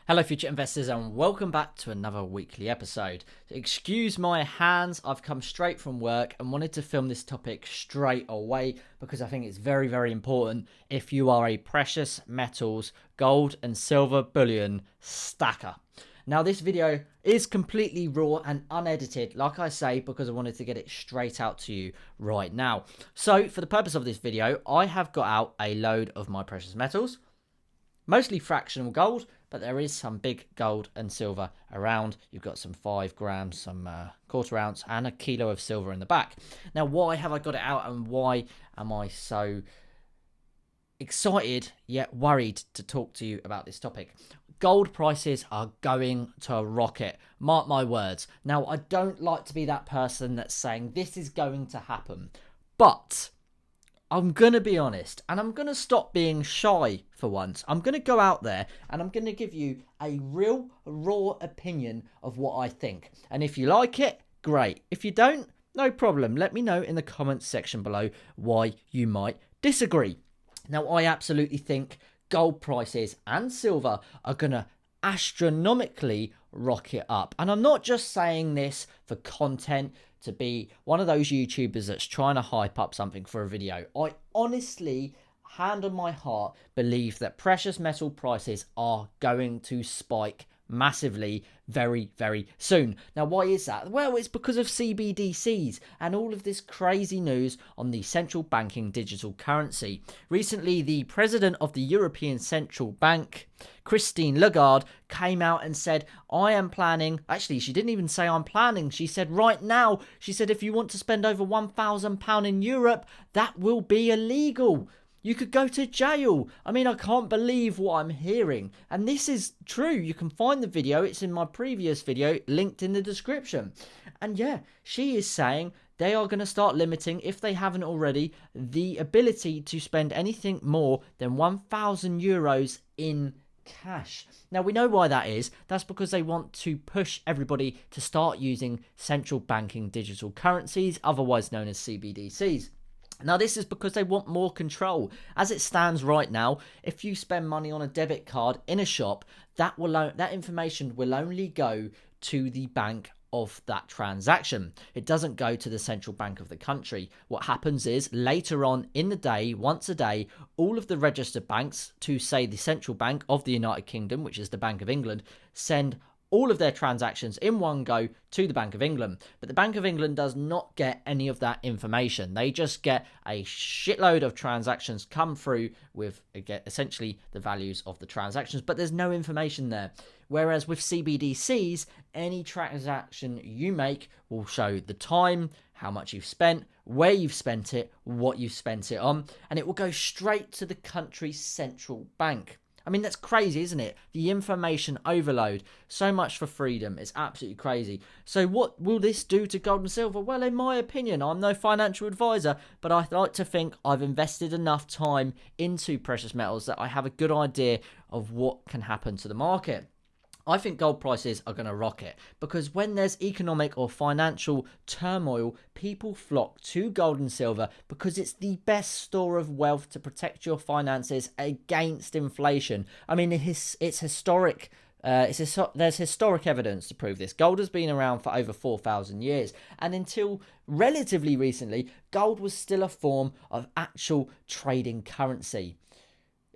Hello future investors and welcome back to another weekly episode. Excuse my hands, I've come straight from work and wanted to film this topic straight away because I think it's very important if you are a precious metals, gold and silver bullion stacker. Now this video is completely raw and unedited, like I say, because I wanted to get it straight out to you right now. So for the purpose of this video, I have got out a load of my precious metals, mostly fractional gold, but there is some big gold and silver around. You've got some 5 grams, some quarter ounce, and a kilo of silver in the back. Now, why have I got it out and why am I so excited yet worried to talk to you about this topic? Gold prices are going to rocket. Mark my words. Now, I don't like to be that person that's saying this is going to happen, but I'm going to be honest, and I'm going to stop being shy for once. I'm going to go out there and I'm going to give you a real raw opinion of what I think. And if you like it, great. If you don't, no problem. Let me know in the comments section below why you might disagree. Now, I absolutely think gold prices and silver are going to astronomically rocket up. And I'm not just saying this for content, to be one of those YouTubers that's trying to hype up something for a video. I honestly, hand on my heart, believe that precious metal prices are going to spike massively very soon. Now, why is that? Well, it's because of CBDCs and all of this crazy news on the central banking digital currency. Recently, the president of the European Central Bank, Christine Lagarde, came out and said, I am planning, actually she didn't even say I'm planning, she said right now, she said if you want to spend over £1,000 in Europe, that will be illegal. You could go to jail. I mean, I can't believe what I'm hearing. And this is true. You can find the video. It's in my previous video, linked in the description. And yeah, she is saying they are going to start limiting, if they haven't already, the ability to spend anything more than €1,000 in cash. Now, we know why that is. That's because they want to push everybody to start using central banking digital currencies, otherwise known as CBDCs. Now, this is because they want more control. As it stands right now, if you spend money on a debit card in a shop, that information will only go to the bank of that transaction. It doesn't go to the central bank of the country. What happens is later on in the day, once a day, all of the registered banks, to say the central bank of the United Kingdom, which is the Bank of England, send all of their transactions in one go to the Bank of England. But the Bank of England does not get any of that information. They just get a shitload of transactions come through with essentially the values of the transactions, but there's no information there. Whereas with CBDCs, any transaction you make will show the time, how much you've spent, where you've spent it, what you've spent it on, and it will go straight to the country's central bank. I mean, that's crazy, isn't it? The information overload. So much for freedom. It's absolutely crazy. So what will this do to gold and silver? Well, in my opinion, I'm no financial advisor, but I like to think I've invested enough time into precious metals that I have a good idea of what can happen to the market. I think gold prices are going to rocket because when there's economic or financial turmoil, people flock to gold and silver because it's the best store of wealth to protect your finances against inflation. I mean, it's historic. There's historic evidence to prove this. Gold has been around for over 4,000 years, and until relatively recently, gold was still a form of actual trading currency.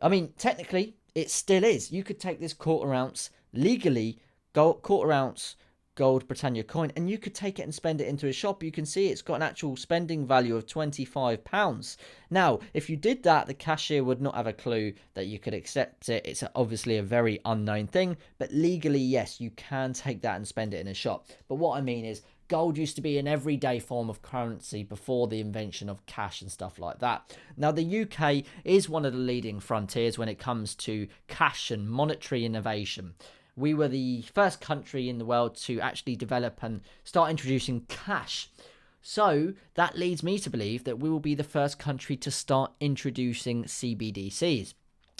I mean, technically, it still is. You could take this quarter ounce legally, quarter ounce gold Britannia coin, and you could take it and spend it into a shop. You can see it's got an actual spending value of £25. Now, if you did that, the cashier would not have a clue that you could accept it. It's obviously a very unknown thing, but legally, yes, you can take that and spend it in a shop. But what I mean is, gold used to be an everyday form of currency before the invention of cash and stuff like that. Now, the UK is one of the leading frontiers when it comes to cash and monetary innovation. We were the first country in the world to actually develop and start introducing cash. So that leads me to believe that we will be the first country to start introducing CBDCs.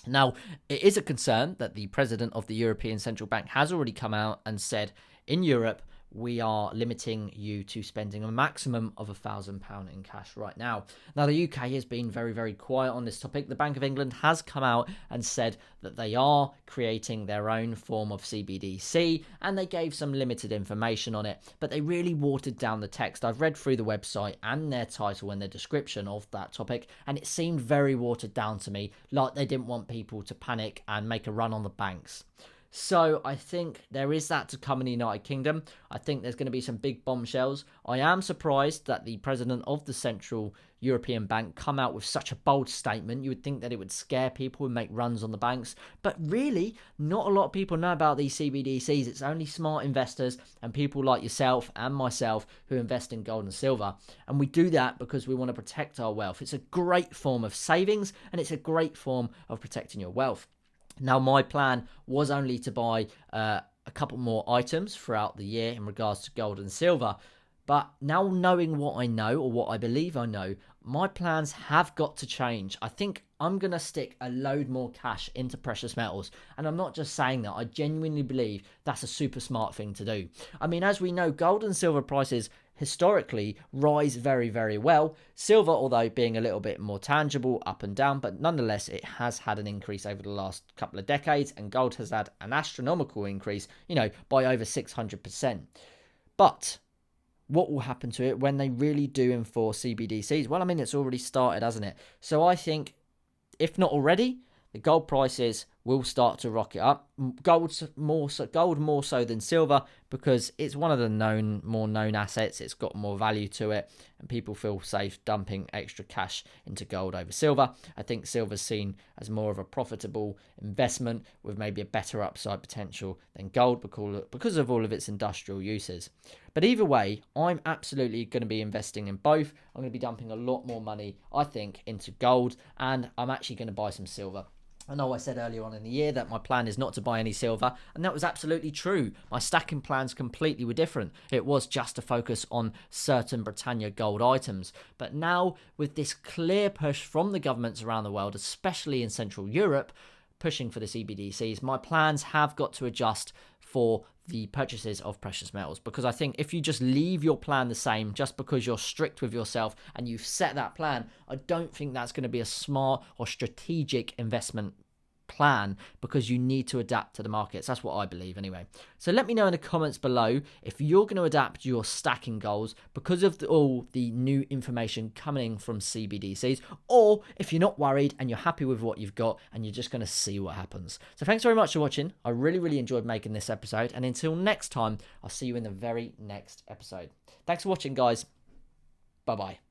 Now, it is a concern that the president of the European Central Bank has already come out and said, in Europe, we are limiting you to spending a maximum of £1,000 in cash right now. Now, the UK has been very, very quiet on this topic. The Bank of England has come out and said that they are creating their own form of CBDC, and they gave some limited information on it, but they really watered down the text. I've read through the website and their title and their description of that topic, and it seemed very watered down to me, like they didn't want people to panic and make a run on the banks. So I think there is that to come in the United Kingdom. I think there's going to be some big bombshells. I am surprised that the president of the Central European Bank come out with such a bold statement. You would think that it would scare people and make runs on the banks. But really, not a lot of people know about these CBDCs. It's only smart investors and people like yourself and myself who invest in gold and silver. And we do that because we want to protect our wealth. It's a great form of savings, and it's a great form of protecting your wealth. Now, my plan was only to buy a couple more items throughout the year in regards to gold and silver. But now knowing what I know, or what I believe I know, my plans have got to change. I think I'm going to stick a load more cash into precious metals. And I'm not just saying that. I genuinely believe that's a super smart thing to do. I mean, as we know, gold and silver prices historically rise very, very well. Silver, although being a little bit more tangible, up and down, but nonetheless, it has had an increase over the last couple of decades, and gold has had an astronomical increase, by over 600%. But what will happen to it when they really do enforce CBDCs? Well, I mean, it's already started, hasn't it? So I think, if not already, the gold prices will start to rocket up. Gold more so than silver, because it's one of the more known assets. It's got more value to it, and people feel safe dumping extra cash into gold over silver. I think silver's seen as more of a profitable investment with maybe a better upside potential than gold because of all of its industrial uses. But either way, I'm absolutely going to be investing in both. I'm going to be dumping a lot more money, I think, into gold, and I'm actually going to buy some silver. I know I said earlier on in the year that my plan is not to buy any silver, and that was absolutely true. My stacking plans completely were different. It was just to focus on certain Britannia gold items. But now, with this clear push from the governments around the world, especially in Central Europe, pushing for the CBDCs, my plans have got to adjust for the purchases of precious metals, because I think if you just leave your plan the same just because you're strict with yourself and you've set that plan, I don't think that's going to be a smart or strategic investment plan, because you need to adapt to the markets. That's what I believe anyway. So let me know in the comments below if you're going to adapt your stacking goals because of all the new information coming from CBDCs, or if you're not worried and you're happy with what you've got and you're just going to see what happens. So thanks very much for watching. I really enjoyed making this episode, and until next time, I'll see you in the very next episode. Thanks for watching, guys. Bye bye.